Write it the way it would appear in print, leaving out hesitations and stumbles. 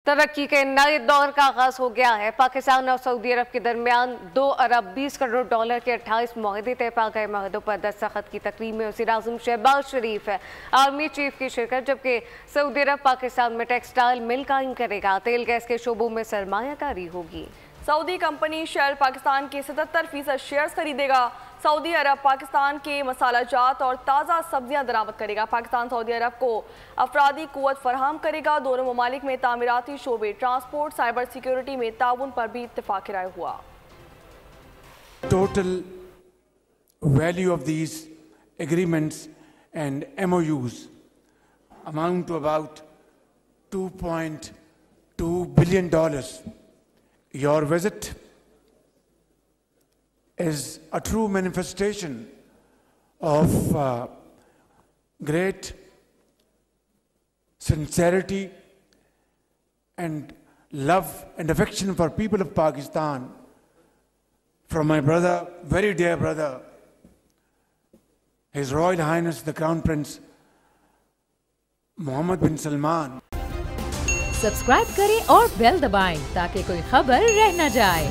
तरक्की के नए दौर का आगाज हो गया है। पाकिस्तान और सऊदी अरब के दरमियान 2 अरब 20 करोड़ डॉलर के 28 मुआहदे तय पा गए। मुआहदों पर दस्तखत की तकरीब में वज़ीर आज़म शहबाज शरीफ है आर्मी चीफ की शिरकत, जबकि सऊदी अरब पाकिस्तान में टेक्सटाइल मिल कायम करेगा। तेल गैस के शोबों में सरमायाकारी होगी। सऊदी कंपनी शेल पाकिस्तान के 77% शेयर्स खरीदेगा। सऊदी अरब पाकिस्तान के मसाला जात और ताज़ा सब्जियां दरामद करेगा। पाकिस्तान सऊदी अरब को अफरादी कुव्वत फराहम करेगा। दोनों ममालिक में तामीराती शोबे, ट्रांसपोर्ट, साइबर सिक्योरिटी में ताउन पर भी इत्तेफाक राय हुआ। Total value of these agreements and MOUs amount to about $2.2 billion. Your visit is a true manifestation of great sincerity and love and affection for people of Pakistan from my brother, very dear brother, His Royal Highness the Crown Prince Mohammed bin Salman। Subscribe करें और bell दबाएं ताकि कोई खबर रह न जाए।